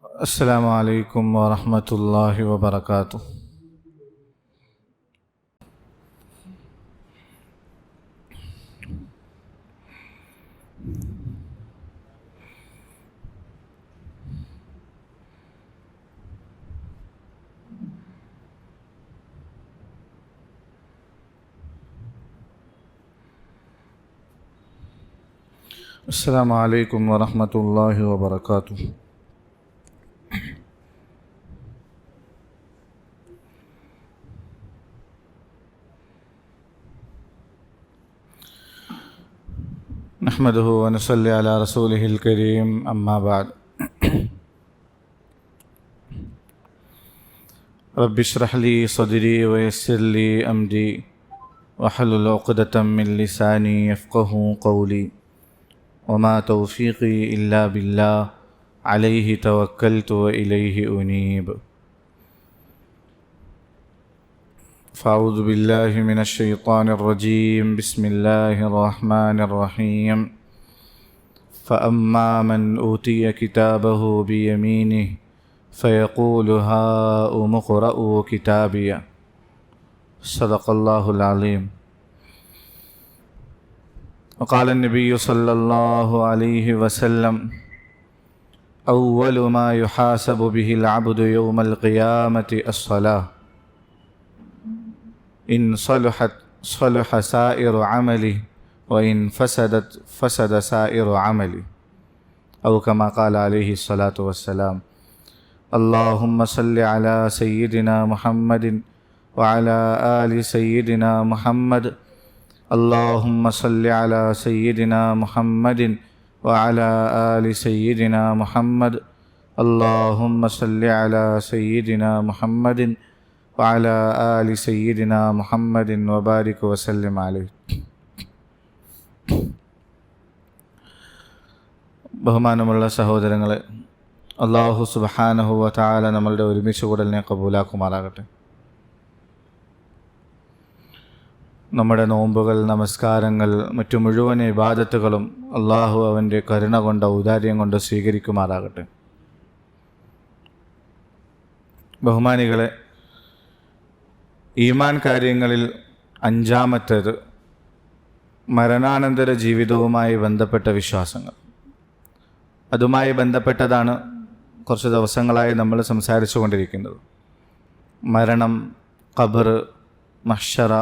السلام عليكم ورحمة الله وبركاته. السلام عليكم ورحمة الله وبركاته. نحمده ونصلي على رسوله الكريم أما بعد. رب اشرح لي صدري ويسر لي أمري واحلل عقدة من لساني يفقه قولي وما توفيقي إلا بالله عليه توكلت وإليه أنيب. فأعوذ بالله من الشيطان الرجيم. بسم الله الرحمن الرحيم. فأما من أوتي كتابه بيمينه فيقول هاؤم اقرءوا كتابيه. صدق الله العظيم. وقال النبي صلى الله عليه وسلم: أول ما يحاسب به العبد يوم القيامة الصلاة، إن صلحت صلح سائر عمله وإن فسدت فسد سائر عمله، أو كما قال عليه الصلاة والسلام. اللهم صل على سيدنا محمد وعلى آل سيدنا محمد. اللهم صل على سيدنا محمد وعلى آل سيدنا محمد. اللهم صل على سيدنا محمد وعلى آل سيدنا محمد وبارك وسلم عليه. ബഹുമാനമുള്ള സഹോദരങ്ങളെ, അല്ലാഹു സുബ്ഹാനഹു വ തആല നമ്മളുടെ ഒരുമിച്ച് കൂടലിനെ കബൂലാക്കുമാറാകട്ടെ. നമ്മുടെ നോമ്പുകൾ, നമസ്കാരങ്ങൾ, മറ്റു മുഴുവൻ ഇബാദത്തുകളും അള്ളാഹു അവൻ്റെ കരുണ കൊണ്ട്, ഔദാര്യം കൊണ്ട് സ്വീകരിക്കുമാറാകട്ടെ. ബഹുമാനികളെ, ഈമാൻ കാര്യങ്ങളിൽ അഞ്ചാമത്തേത് മരണാനന്തര ജീവിതവുമായി ബന്ധപ്പെട്ട വിശ്വാസങ്ങൾ. അതുമായി ബന്ധപ്പെട്ടതാണ് കുറച്ച് ദിവസങ്ങളായി നമ്മൾ സംസാരിച്ചു കൊണ്ടിരിക്കുന്നത്. മരണം, ഖബർ, മഹ്ശറ,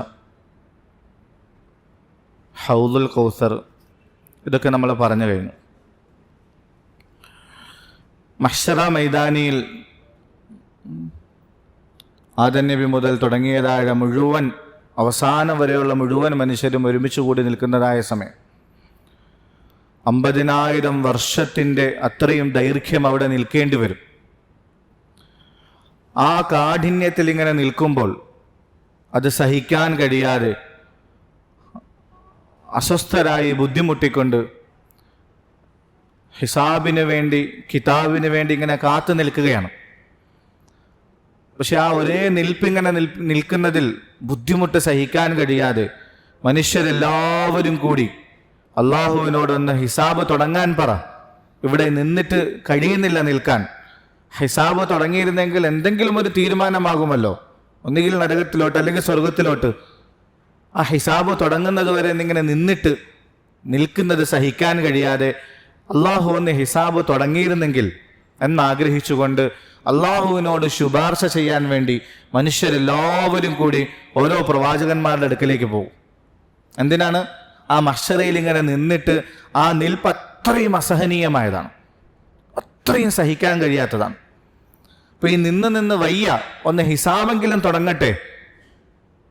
ഹൗദുൽ കൗസർ, ഇതൊക്കെ നമ്മൾ പറഞ്ഞു കഴിഞ്ഞു. മഹ്ശറ മൈതാനിയിൽ ആദം നബി മുതൽ തുടങ്ങിയതായ മുഴുവൻ, അവസാനം വരെയുള്ള മുഴുവൻ മനുഷ്യരും ഒരുമിച്ച് കൂടി നിൽക്കുന്നതായ സമയം, 50,000 വർഷത്തിൻ്റെ അത്രയും ദൈർഘ്യം അവിടെ നിൽക്കേണ്ടി വരും. ആ കാഠിന്യത്തിൽ ഇങ്ങനെ നിൽക്കുമ്പോൾ അത് സഹിക്കാൻ കഴിയാതെ അസ്വസ്ഥരായി ബുദ്ധിമുട്ടിക്കൊണ്ട് ഹിസാബിന് വേണ്ടി, കിതാബിന് വേണ്ടി ഇങ്ങനെ കാത്തു നിൽക്കുകയാണ്. പക്ഷെ ആ ഒരേ നിൽപ്പിങ്ങനെ നിൽക്കുന്നതിൽ ബുദ്ധിമുട്ട് സഹിക്കാൻ കഴിയാതെ മനുഷ്യരെല്ലാവരും കൂടി അള്ളാഹുവിനോടൊന്ന് ഹിസാബ് തുടങ്ങാൻ പറ, ഇവിടെ നിന്നിട്ട് കഴിയുന്നില്ല നിൽക്കാൻ. ഹിസാബ് തുടങ്ങിയിരുന്നെങ്കിൽ എന്തെങ്കിലും ഒരു തീരുമാനമാകുമല്ലോ, ഒന്നുകിൽ നരകത്തിലോട്ട് അല്ലെങ്കിൽ സ്വർഗത്തിലോട്ട്. ആ ഹിസാബ് തുടങ്ങുന്നത് വരെ എന്നിങ്ങനെ നിൽക്കുന്നത് സഹിക്കാൻ കഴിയാതെ അള്ളാഹു ഒന്ന് ഹിസാബ് തുടങ്ങിയിരുന്നെങ്കിൽ എന്നാഗ്രഹിച്ചുകൊണ്ട് അള്ളാഹുവിനോട് ശുപാർശ ചെയ്യാൻ വേണ്ടി മനുഷ്യരെല്ലാവരും കൂടി ഓരോ പ്രവാചകന്മാരുടെ അടുക്കലേക്ക് പോകും. എന്തിനാണ്? ആ മഹ്ശറയിൽ ഇങ്ങനെ നിന്നിട്ട് ആ നിൽപ്പ് അത്രയും അസഹനീയമായതാണ്, അത്രയും സഹിക്കാൻ കഴിയാത്തതാണ്. അപ്പൊ ഈ നിന്ന് വയ്യ, ഒന്ന് ഹിസാബെങ്കിലും തുടങ്ങട്ടെ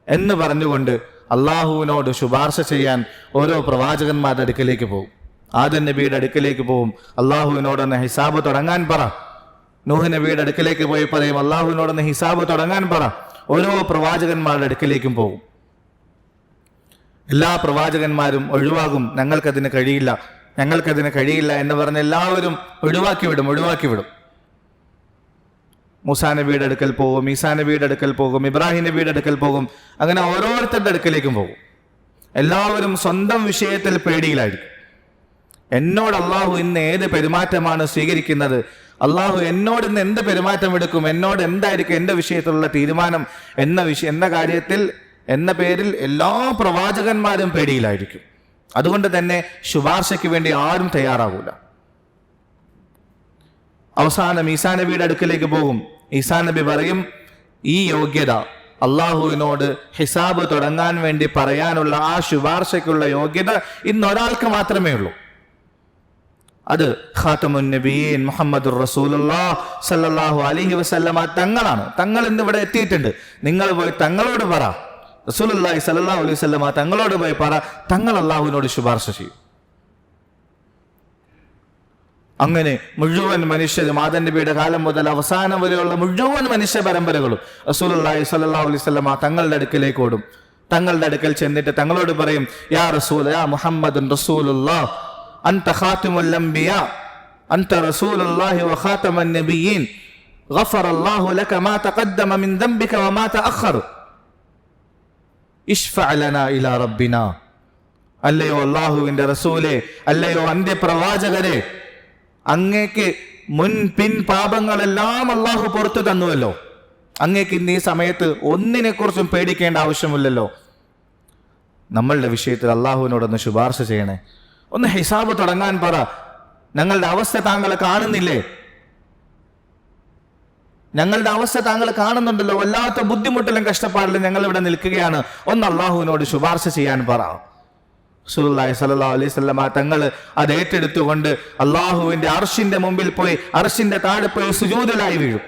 എന്ന് പറഞ്ഞുകൊണ്ട് അള്ളാഹുവിനോട് ശുപാർശ ചെയ്യാൻ ഓരോ പ്രവാചകന്മാരുടെ അടുക്കലേക്ക് പോകും. ആദം നബിയുടെ അടുക്കലേക്ക് പോകും, അള്ളാഹുവിനോടൊന്ന് ഹിസാബ് തുടങ്ങാൻ പറ. നൂഹ് നബിയുടെ അടുക്കലേക്ക് പോയി പറയും, അള്ളാഹുവിനോടൊന്ന് ഹിസാബ് തുടങ്ങാൻ പറ. ഓരോ പ്രവാചകന്മാരുടെ അടുക്കലേക്കും പോകും. എല്ലാ പ്രവാചകന്മാരും ഒഴിവാകും, ഞങ്ങൾക്കതിന് കഴിയില്ല എന്ന് പറഞ്ഞ് എല്ലാവരും ഒഴിവാക്കി വിടും. മൂസാ നബിയുടെ അടുക്കൽ പോകും, ഈസാ നബിയുടെ അടുക്കൽ പോകും, ഇബ്രാഹിം നബിയുടെ അടുക്കൽ പോകും. അങ്ങനെ ഓരോരുത്തരുടെ അടുക്കലേക്കും പോകും. എല്ലാവരും സ്വന്തം വിഷയത്തിൽ പേടിയിലായിരിക്കും. എന്നോട് അള്ളാഹു ഇന്ന് ഏത് പെരുമാറ്റമാണ് സ്വീകരിക്കുന്നത്, അള്ളാഹു എന്നോട് ഇന്ന് എന്ത് പെരുമാറ്റം എടുക്കും, എന്നോട് എന്തായിരിക്കും എൻ്റെ വിഷയത്തിലുള്ള തീരുമാനം എന്ന കാര്യത്തിൽ എന്ന പേരിൽ എല്ലാ പ്രവാചകന്മാരും പേടിയിലായിരിക്കും. അതുകൊണ്ട് തന്നെ ശുപാർശയ്ക്ക് വേണ്ടി ആരും തയ്യാറാകൂല. അവസാനം ഈസാ നബിയുടെ അടുക്കലേക്ക് പോകും. ഈസാ നബി പറയും, ഈ യോഗ്യത അള്ളാഹുവിനോട് ഹിസാബ് തുടങ്ങാൻ വേണ്ടി പറയാനുള്ള ആ ശുപാർശയ്ക്കുള്ള യോഗ്യത ഇന്നൊരാൾക്ക് മാത്രമേ ഉള്ളൂ. അത് ഖാതമുൻ നബിയീൻ മുഹമ്മദുർ റസൂലുള്ളാഹി സ്വല്ലല്ലാഹു അലൈഹി വസല്ലമ തങ്ങളാണ്. തങ്ങൾ ഇന്ന് ഇവിടെ എത്തിയിട്ടുണ്ട്. നിങ്ങൾ പോയി തങ്ങളോട് പറ, റസൂലുള്ളാഹി സ്വല്ലല്ലാഹു അലൈഹി വസല്ലമ തങ്ങളോട് പോയി പറ, തങ്ങൾ അള്ളാഹുവിനോട് ശുപാർശ ചെയ്യും. അങ്ങനെ മുഴുവൻ മനുഷ്യരും ആദം നബിയുടെ കാലം മുതൽ അവസാനം വരെയുള്ള മുഴുവൻ മനുഷ്യ പരമ്പരകളും റസൂലുള്ളാഹി സ്വല്ലല്ലാഹു അലൈഹി വസല്ലമ തങ്ങളുടെ അടുക്കലേക്ക് ഓടും. തങ്ങളുടെ അടുക്കൽ ചെന്നിട്ട് തങ്ങളോട് പറയും, യാ റസൂൽ, യാ മുഹമ്മദുൻ റസൂലുള്ളാഹ്, അൻത ഖാതിമുൽ അംബിയാ, അൻത റസൂലുള്ളാഹി വ ഖാതമുൻ നബിയീൻ, ഗഫറല്ലാഹു ലക മാ തഖദ്ദമ മിൻ ദംബിക വ മാ തഅഖർ, ഇശ്ഫഅ ലനാ ഇലാ റബ്ബിനാ. അല്ലയോ അല്ലാഹുവിന്റെ റസൂലേ, അല്ലയോ അന്ത്യപ്രവാചകരെ, അങ്ങേക്ക് മുൻ പിൻ പാപങ്ങളെല്ലാം അള്ളാഹു പുറത്തു തന്നുവല്ലോ. അങ്ങേക്ക് ഇന്ന് ഈ സമയത്ത് ഒന്നിനെ കുറിച്ചും പേടിക്കേണ്ട ആവശ്യമില്ലല്ലോ. നമ്മളുടെ വിഷയത്തിൽ അള്ളാഹുവിനോടൊന്ന് ശുപാർശ ചെയ്യണേ, ഒന്ന് ഹിസാബ് തുടങ്ങാൻ പറ. ഞങ്ങളുടെ അവസ്ഥ താങ്കൾ കാണുന്നില്ലേ? ഞങ്ങളുടെ അവസ്ഥ താങ്കൾ കാണുന്നുണ്ടല്ലോ. വല്ലാത്ത ബുദ്ധിമുട്ടിലും കഷ്ടപ്പാടിലും ഞങ്ങൾ ഇവിടെ നിൽക്കുകയാണ്. ഒന്ന് അള്ളാഹുവിനോട് ശുപാർശ ചെയ്യാൻ പറ. റസൂലുള്ളാഹി സ്വല്ലല്ലാഹു അലൈഹി വസല്ലമ തങ്ങൾ അത് ഏറ്റെടുത്തുകൊണ്ട് അള്ളാഹുവിന്റെ അർശിന്റെ മുമ്പിൽ പോയി, അർശിന്റെ താഴെ പോയി സുജൂദിലായി വീഴും.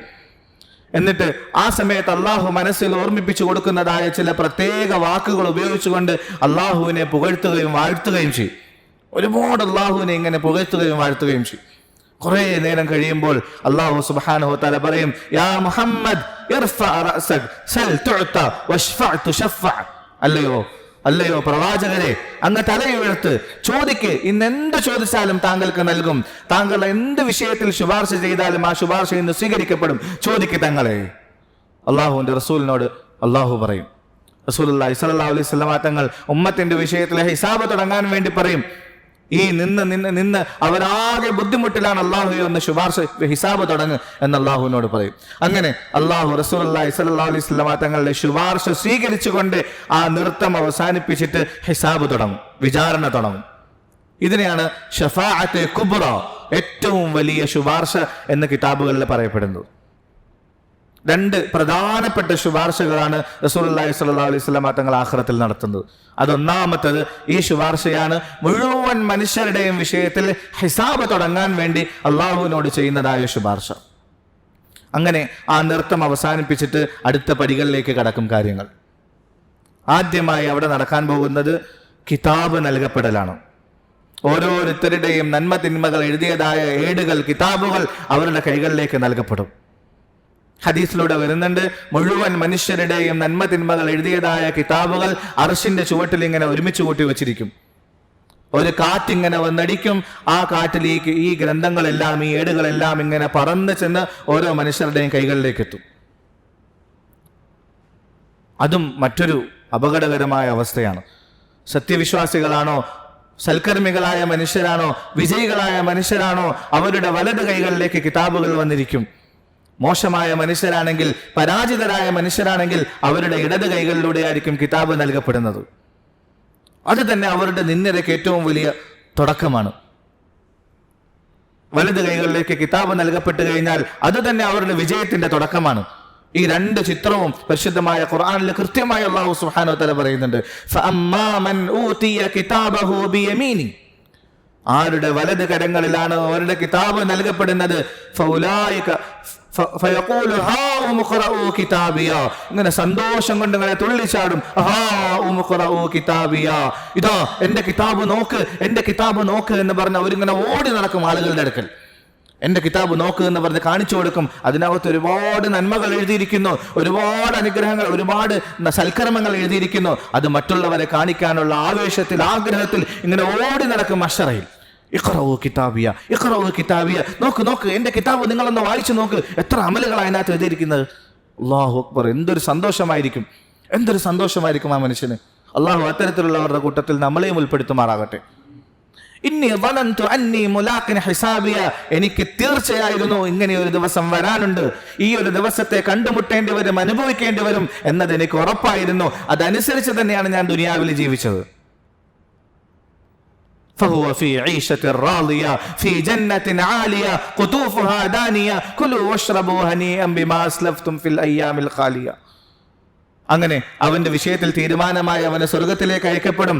എന്നിട്ട് ആ സമയത്ത് അള്ളാഹു മനസ്സിൽ ഓർമ്മിപ്പിച്ചു കൊടുക്കുന്നതായ ചില പ്രത്യേക വാക്കുകൾ ഉപയോഗിച്ചുകൊണ്ട് അള്ളാഹുവിനെ പുകഴ്ത്തുകയും വാഴ്ത്തുകയും ചെയ്യും. ഒരുപാട് അള്ളാഹുവിനെ ഇങ്ങനെ പുകഴ്ത്തുകയും വാഴ്ത്തുകയും ചെയ്യും. കുറെ നേരം കഴിയുമ്പോൾ അള്ളാഹു സുബ്ഹാനഹു വ തആല പറയും, യാ മുഹമ്മദ് ഇർഫഅ റഅസക സൽ തുഅത വശ്ഫഅ തുശഫഅ. അല്ലയോ പ്രവാചകരെ, അങ്ങ് തലയുയർത്ത് ചോദിക്ക്, ഇന്ന് എന്ത് ചോദിച്ചാലും താങ്കൾക്ക് നൽകും. താങ്കൾ എന്ത് വിഷയത്തിൽ ശുപാർശ ചെയ്താലും ആ ശുപാർശ ഇന്ന് സ്വീകരിക്കപ്പെടും. ചോദിക്ക് തങ്ങളെ. അള്ളാഹുവിന്റെ റസൂലിനോട് അള്ളാഹു പറയും. റസൂലുള്ളാഹി സ്വല്ലല്ലാഹു അലൈഹി വസല്ലമ തങ്ങൾ ഉമ്മത്തിന്റെ വിഷയത്തിൽ ഹിസാബ് തുടങ്ങാൻ വേണ്ടി പറയും. ഈ നിന്ന് അവരാകെ ബുദ്ധിമുട്ടിലാണ്. അള്ളാഹു ഒന്ന് ശുപാർശ ഹിസാബ് തുടങ്ങ് എന്ന് അള്ളാഹുവിനോട് പറയും. അങ്ങനെ അള്ളാഹു റസൂലുള്ളാഹി സ്വല്ലല്ലാഹു അലൈഹി വസല്ലമ തങ്ങളുടെ ശുപാർശ സ്വീകരിച്ചുകൊണ്ട് ആ നൃത്തം അവസാനിപ്പിച്ചിട്ട് ഹിസാബ് തുടങ്ങും, വിചാരണ തുടങ്ങും. ഇതിനെയാണ് ഷഫാഅത്തെ കുബ്ര, ഏറ്റവും വലിയ ശുപാർശ എന്ന് കിതാബുകളിൽ പറയപ്പെടുന്നത്. രണ്ട് പ്രധാനപ്പെട്ട ശുപാർശകളാണ് റസൂലുള്ളാഹി സ്വല്ലല്ലാഹു അലൈഹി വസല്ലമ തങ്ങൾ ആഖിറത്തിൽ നടത്തുന്നത്. അതൊന്നാമത്തത് ഈ ശുപാർശയാണ്, മുഴുവൻ മനുഷ്യരുടെയും വിഷയത്തിൽ ഹിസാബ് തുടങ്ങാൻ വേണ്ടി അള്ളാഹുവിനോട് ചെയ്യുന്നതായ ശുപാർശ. അങ്ങനെ ആ നൃത്തം അവസാനിപ്പിച്ചിട്ട് അടുത്ത പടികളിലേക്ക് കടക്കും കാര്യങ്ങൾ. ആദ്യമായി അവിടെ നടക്കാൻ പോകുന്നത് കിതാബ് നൽകപ്പെടലാണ്. ഓരോരുത്തരുടെയും നന്മ തിന്മകൾ എഴുതിയതായ ഏടുകൾ, കിതാബുകൾ അവരുടെ കൈകളിലേക്ക് നൽകപ്പെടും. ഹദീസിലൂടെ വരുന്നുണ്ട്, മുഴുവൻ മനുഷ്യരുടെയും നന്മ തിന്മകൾ എഴുതിയതായ കിതാബുകൾ അർശിന്റെ ചുവട്ടിൽ ഇങ്ങനെ ഒരുമിച്ച് കൂട്ടി വെച്ചിരിക്കും. ഒരു കാറ്റിങ്ങനെ വന്നടിക്കും. ആ കാറ്റിലേക്ക് ഈ ഗ്രന്ഥങ്ങളെല്ലാം, ഈ ഏടുകളെല്ലാം ഇങ്ങനെ പറന്ന് ചെന്ന് ഓരോ മനുഷ്യരുടെയും കൈകളിലേക്ക് എത്തും. അതും മറ്റൊരു അപകടകരമായ അവസ്ഥയാണ്. സത്യവിശ്വാസികളാണോ, സൽക്കർമ്മികളായ മനുഷ്യരാണോ, വിജയികളായ മനുഷ്യരാണോ, അവരുടെ വലത് കൈകളിലേക്ക് കിതാബുകൾ വന്നിരിക്കും. മോശമായ മനുഷ്യരാണെങ്കിൽ, പരാജിതരായ മനുഷ്യരാണെങ്കിൽ അവരുടെ ഇടത് കൈകളിലൂടെ ആയിരിക്കും കിതാബ് നൽകപ്പെടുന്നത്. അത് തന്നെ അവരുടെ നിന്ദയ്ക്ക് ഏറ്റവും വലിയ തുടക്കമാണ്. വലത് കൈകളിലേക്ക് കിതാബ് നൽകപ്പെട്ടു കഴിഞ്ഞാൽ അത് തന്നെ അവരുടെ വിജയത്തിന്റെ തുടക്കമാണ്. ഈ രണ്ട് ചിത്രവും പരിശുദ്ധമായ ഖുർആനിൽ കൃത്യമായി അല്ലാഹു സുബ്ഹാനഹു വ തആല പറയുന്നുണ്ട്. ഫഅമ്മാ മൻ ഊതിയ കിതാബഹു ബിയമീനി, ആരുടെ വലത് കരങ്ങളിലാണ് അവരുടെ കിതാബ് നൽകപ്പെടുന്നത്, ഫൗലായിക ഫയഖൂലു ഹാഉം ഖറഊ കിതാബിയ, ഇങ്ങനെ സന്തോഷം കൊണ്ട് ഇങ്ങനെ തുള്ളിച്ചാടും. ഹാഉം ഖറഊ കിതാബിയ, ഇതാ എന്റെ കിതാബ് നോക്ക്, എന്റെ കിതാബ് നോക്ക് എന്ന് പറഞ്ഞ് അവരിങ്ങനെ ഓടി നടക്കും ആളുകളുടെ അടുക്കൽ. എന്റെ കിതാബ് നോക്ക് എന്ന് പറഞ്ഞ് കാണിച്ചു കൊടുക്കും. അതിനകത്ത് ഒരുപാട് നന്മകൾ എഴുതിയിരിക്കുന്നു, ഒരുപാട് അനുഗ്രഹങ്ങൾ, ഒരുപാട് സൽക്കർമ്മങ്ങൾ എഴുതിയിരിക്കുന്നു. അത് മറ്റുള്ളവരെ കാണിക്കാനുള്ള ആവേശത്തിൽ, ആഗ്രഹത്തിൽ ഇങ്ങനെ ഓടി നടക്കും മഹ്ശറയിൽ. ഇഖ്റഊ കിതാബിയ, ഇഖ്റഊ കിതാബിയ, നോക്ക് നോക്ക് എന്റെ കിതാബ് നിങ്ങളൊന്ന് വായിച്ചു നോക്ക്, എത്ര അമലുകളാണ് അതിനകത്ത് എഴുതിയിരിക്കുന്നത്. അല്ലാഹു അക്ബർ, എന്തൊരു സന്തോഷമായിരിക്കും, എന്തൊരു സന്തോഷമായിരിക്കും ആ മനുഷ്യന്. അള്ളാഹു അത്തരത്തിലുള്ളവരുടെ കൂട്ടത്തിൽ നമ്മളെയും ഉൾപ്പെടുത്തുമാറാകട്ടെ. ഇന്നി ളനന്തു അന്നി മുലാഖിൻ ഹിസാബിയ, എനിക്ക് തീർച്ചയായിരുന്നു ഇങ്ങനെ ഒരു ദിവസം വരാനുണ്ട്, ഈ ഒരു ദിവസത്തെ കണ്ടുമുട്ടേണ്ടി വരും, അനുഭവിക്കേണ്ടി വരും എന്നത് എനിക്ക് ഉറപ്പായിരുന്നു. അതനുസരിച്ച് തന്നെയാണ് ഞാൻ ദുനിയാവിൽ ജീവിച്ചത്. فهو في عيشة راضية في جنة عالية قطوفها دانية كلوا واشربوا هنيئا بما أسلفتم في الأيام الخالية. അങ്ങനെ അവന്റെ വിഷയത്തിൽ തീരുമാനമായി അവനെ സ്വർഗത്തിലേക്ക് അയക്കപ്പെടും.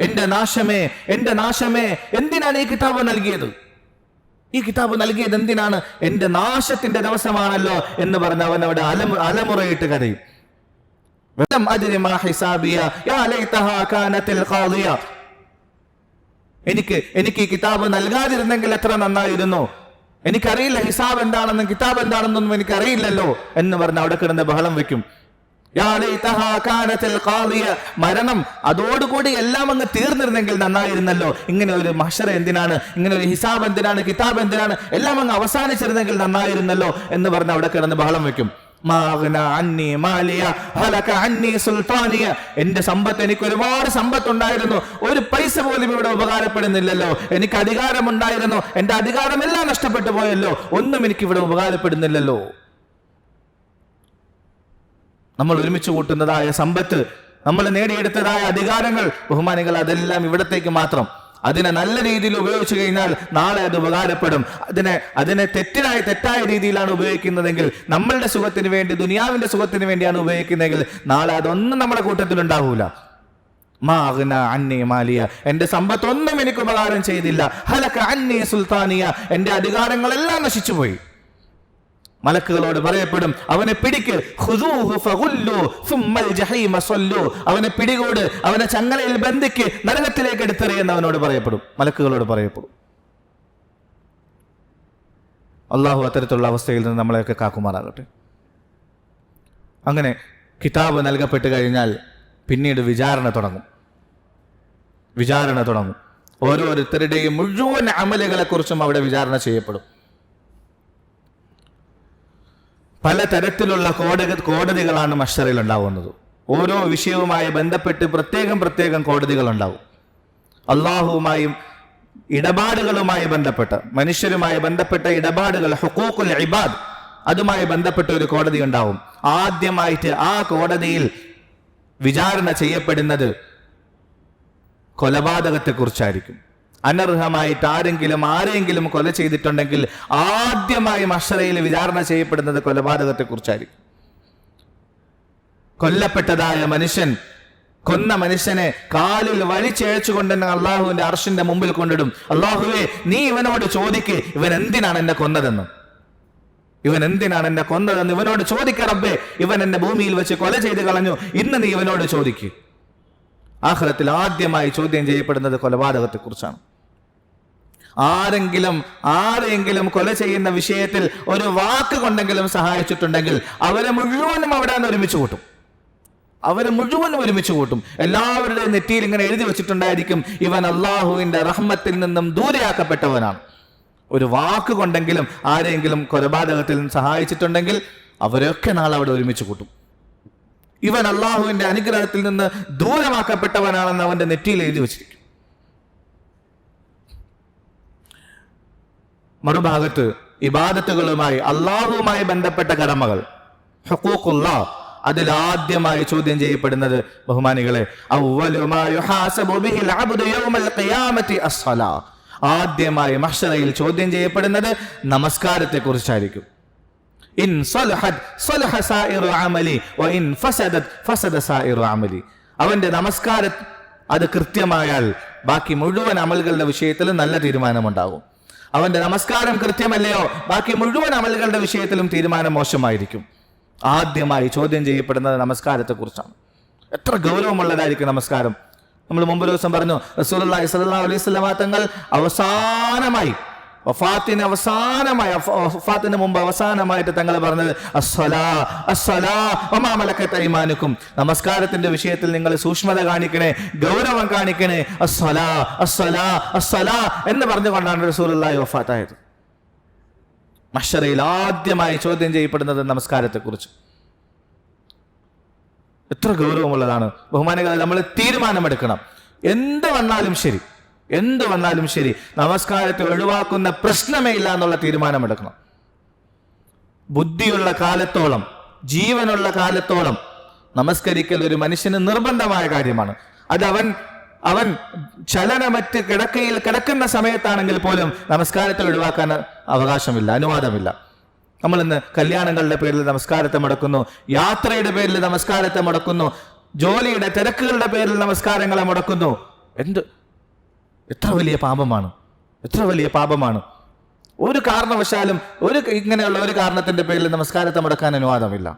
എന്റെ നാശമേ, എന്റെ നാശമേ, എന്തിനാണ് ഈ കിതാബ് നൽകിയത്? ഈ കിതാബ് നൽകിയത് എന്തിനാണ്? എന്റെ നാശത്തിന്റെ ദിവസമാണല്ലോ എന്ന് പറഞ്ഞ് അവൻ അവിടെ അലമുറയിട്ട് കരയും. എനിക്ക് ഈ കിതാബ് നൽകാതിരുന്നെങ്കിൽ എത്ര നന്നായിരുന്നു. എനിക്കറിയില്ല ഹിസാബ് എന്താണെന്നും കിതാബ് എന്താണെന്നൊന്നും എനിക്കറിയില്ലല്ലോ എന്ന് പറഞ്ഞ് അവിടെ കിടന്ന് ബഹളം വെക്കും. മരണം അതോടുകൂടി എല്ലാം അങ്ങ് തീർന്നിരുന്നെങ്കിൽ നന്നായിരുന്നല്ലോ. ഇങ്ങനെ ഒരു മഹ്ശറ എന്തിനാണ്, ഇങ്ങനെ ഒരു ഹിസാബ് എന്തിനാണ്, കിതാബ് എന്തിനാണ്, എല്ലാം അങ്ങ് അവസാനിച്ചിരുന്നെങ്കിൽ നന്നായിരുന്നല്ലോ എന്ന് പറഞ്ഞ് അവിടെ കിടന്ന് ബഹളം വെക്കും. എന്റെ സമ്പത്ത്, എനിക്ക് ഒരുപാട് സമ്പത്തുണ്ടായിരുന്നു, ഒരു പൈസ പോലും ഇവിടെ ഉപകാരപ്പെടുന്നില്ലല്ലോ. എനിക്ക് അധികാരമുണ്ടായിരുന്നു, എന്റെ അധികാരമെല്ലാം നഷ്ടപ്പെട്ടു പോയല്ലോ, ഒന്നും എനിക്ക് ഇവിടെ ഉപകാരപ്പെടുന്നില്ലല്ലോ. നമ്മൾ ഒരുമിച്ച് കൂട്ടുന്നതായ സമ്പത്ത്, നമ്മൾ നേടിയെടുത്തതായ അധികാരങ്ങൾ, ബഹുമാനികൾ, അതെല്ലാം ഇവിടത്തേക്ക് മാത്രം. അതിനെ നല്ല രീതിയിൽ ഉപയോഗിച്ചു കഴിഞ്ഞാൽ നാളെ അത് ഉപകാരപ്പെടും. അതിനെ തെറ്റായ രീതിയിലാണ് ഉപയോഗിക്കുന്നതെങ്കിൽ, നമ്മളുടെ സുഖത്തിന് വേണ്ടി, ദുനിയാവിന്റെ സുഖത്തിന് വേണ്ടിയാണ് ഉപയോഗിക്കുന്നതെങ്കിൽ, നാളെ അതൊന്നും നമ്മുടെ കൂട്ടത്തിലുണ്ടാവൂല. എന്റെ സമ്പത്തൊന്നും എനിക്ക് ഉപകാരം ചെയ്തില്ല. ഹലക അന്നി സുൽത്താനിയ, എന്റെ അധികാരങ്ങളെല്ലാം നശിച്ചുപോയി. മലക്കുകളോട് പറയപ്പെടും, അവനെ പിടിക്ക്, അവനെ പിടികൂട്, അവനെ ചങ്ങലയിൽ ബന്ധിക്ക്, നരകത്തിലേക്ക് എടുത്തെറിയെന്ന് അവനോട് പറയപ്പെടും, മലക്കുകളോട് പറയപ്പെടും. അള്ളാഹു അത്തരത്തിലുള്ള അവസ്ഥയിൽ നിന്ന് നമ്മളെയൊക്കെ കാക്കുമാറാകട്ടെ. അങ്ങനെ കിതാബ് നൽകപ്പെട്ട് കഴിഞ്ഞാൽ പിന്നീട് വിചാരണ തുടങ്ങും. ഓരോരുത്തരുടെയും മുഴുവൻ അമലുകളെ കുറിച്ചും അവിടെ വിചാരണ ചെയ്യപ്പെടും. പലതരത്തിലുള്ള കോടതികളാണ് മഹ്ശറിൽ ഉണ്ടാവുന്നത്. ഓരോ വിഷയവുമായി ബന്ധപ്പെട്ട് പ്രത്യേകം കോടതികൾ ഉണ്ടാവും. അള്ളാഹുവുമായും ഇടപാടുകളുമായി ബന്ധപ്പെട്ട, മനുഷ്യരുമായി ബന്ധപ്പെട്ട ഇടപാടുകൾ, ഹുഖൂഖുൽ ഇബാദ്, അതുമായി ബന്ധപ്പെട്ട ഒരു കോടതി ഉണ്ടാവും. ആദ്യമായിട്ട് ആ കോടതിയിൽ വിചാരണ ചെയ്യപ്പെടുന്നത് കൊലപാതകത്തെക്കുറിച്ചായിരിക്കും. അനർഹമായിട്ട് ആരെങ്കിലും കൊല ചെയ്തിട്ടുണ്ടെങ്കിൽ ആദ്യമായി മഹ്ശറയിൽ വിചാരണ ചെയ്യപ്പെടുന്നത് കൊലപാതകത്തെക്കുറിച്ചായിരിക്കും. കൊല്ലപ്പെട്ടതായ മനുഷ്യൻ, കൊന്ന മനുഷ്യനെ കാലിൽ വലിച്ചഴച്ചുകൊണ്ട് അള്ളാഹുവിന്റെ അർശിന്റെ മുമ്പിൽ കൊണ്ടിടും. അള്ളാഹുവേ, നീ ഇവനോട് ചോദിക്ക്, ഇവൻ എന്തിനാണ് എന്നെ കൊന്നതെന്ന് ഇവനോട് ചോദിക്ക റബ്ബേ. ഇവൻ എന്നെ ഭൂമിയിൽ വെച്ച് കൊല ചെയ്ത് കളഞ്ഞു, ഇന്ന് നീ ഇവനോട് ചോദിക്ക്. ആഖിറത്തിൽ ആദ്യമായി ചോദ്യം ചെയ്യപ്പെടുന്നത് കൊലപാതകത്തെക്കുറിച്ചാണ്. ആരെങ്കിലും കൊല ചെയ്യുന്ന വിഷയത്തിൽ ഒരു വാക്ക് കൊണ്ടെങ്കിലും സഹായിച്ചിട്ടുണ്ടെങ്കിൽ അവരെ മുഴുവനും അവിടെ നിന്ന് ഒരുമിച്ച് കൂട്ടും. എല്ലാവരുടെയും നെറ്റിയിൽ ഇങ്ങനെ എഴുതി വെച്ചിട്ടുണ്ടായിരിക്കും, ഇവൻ അള്ളാഹുവിന്റെ റഹ്മത്തിൽ നിന്നും ദൂരെയാക്കപ്പെട്ടവനാണ്. ഒരു വാക്ക് കൊണ്ടെങ്കിലും ആരെങ്കിലും കൊലപാതകത്തിൽ നിന്ന് സഹായിച്ചിട്ടുണ്ടെങ്കിൽ അവരൊക്കെ നാളെ അവിടെ ഒരുമിച്ച് കൂട്ടും. ഇവൻ അള്ളാഹുവിന്റെ അനുഗ്രഹത്തിൽ നിന്ന് ദൂരമാക്കപ്പെട്ടവനാണെന്ന് അവന്റെ നെറ്റിയിൽ എഴുതി വെച്ചിരിക്കും. മറുഭാഗത്ത് ഇബാദത്തുകളുമായി, അള്ളാഹുവുമായി ബന്ധപ്പെട്ട കടമകൾ, ഹുഖൂഖുല്ലാഹ്, അതിൽ ആദ്യമായി ചോദ്യം ചെയ്യപ്പെടുന്നത്, ബഹുമാനികളെ, ആദ്യമായി മഹ്ശറയിൽ ചോദ്യം ചെയ്യപ്പെടുന്നത് നമസ്കാരത്തെ കുറിച്ചായിരിക്കും. ഇൻ സലഹത് സലഹ സായിറു അമലി വ ഇൻ ഫസദത് ഫസദ സായിറു അമലി. അവന്റെ നമസ്കാരം അത് കൃത്യമായാൽ ബാക്കി മുഴുവൻ അമലുകളുടെ വിഷയത്തിൽ നല്ല തീരുമാനമുണ്ടാകും. അവന്റെ നമസ്കാരം കൃത്യമല്ലയോ, ബാക്കി മുഴുവൻ അമലുകളുടെ വിഷയത്തിലും തീരുമാനം മോശമായിരിക്കും. ആദ്യമായി ചോദ്യം ചെയ്യപ്പെടുന്നത് നമസ്കാരത്തെ കുറിച്ചാണ്. എത്ര ഗൗരവമുള്ളതായിരിക്കും നമസ്കാരം. നമ്മൾ മുമ്പ് ദിവസം പറഞ്ഞു, റസൂലുള്ളാഹി സ്വല്ലല്ലാഹു അലൈഹി വസല്ലം തങ്ങൾ വഫാത്തിന് മുമ്പ് അവസാനമായിട്ട് തങ്ങൾ പറഞ്ഞത് അയ്മാനുക്കും, നമസ്കാരത്തിന്റെ വിഷയത്തിൽ നിങ്ങൾ സൂക്ഷ്മത കാണിക്കണേ, ഗൗരവം കാണിക്കണേ, എന്ന് പറഞ്ഞുകൊണ്ടാണ് റസൂലുള്ളാഹി വഫാത്തായത്. മഹ്ശറയിൽ ആദ്യമായി ചോദ്യം ചെയ്യപ്പെടുന്നത് നമസ്കാരത്തെക്കുറിച്ച്. എത്ര ഗൗരവമുള്ളതാണ് ബഹുമാനികളെ. നമ്മൾ തീരുമാനമെടുക്കണം. എന്ത് വന്നാലും ശരി നമസ്കാരത്തെ ഒഴിവാക്കുന്ന പ്രശ്നമേ ഇല്ല എന്നുള്ള തീരുമാനമെടുക്കണം. ബുദ്ധിയുള്ള കാലത്തോളം, ജീവനുള്ള കാലത്തോളം നമസ്കരിക്കൽ ഒരു മനുഷ്യന് നിർബന്ധമായ കാര്യമാണ്. അത് അവൻ ചലനമറ്റ് കിടക്കയിൽ കിടക്കുന്ന സമയത്താണെങ്കിൽ പോലും നമസ്കാരത്തെ ഒഴിവാക്കാൻ അവകാശമില്ല, അനുവാദമില്ല. നമ്മൾ ഇന്ന് കല്യാണങ്ങളുടെ പേരിൽ നമസ്കാരത്തെ മുടക്കുന്നു, യാത്രയുടെ പേരിൽ നമസ്കാരത്തെ മുടക്കുന്നു, ജോലിയുടെ തിരക്കുകളുടെ പേരിൽ നമസ്കാരങ്ങളെ മുടക്കുന്നു. എത്ര വലിയ പാപമാണ്. ഒരു കാരണവശാലും ഇങ്ങനെയുള്ള ഒരു കാരണത്തിന്റെ പേരിൽ നമസ്കാരത്തെ മുടക്കാൻ അനുവാദമില്ല.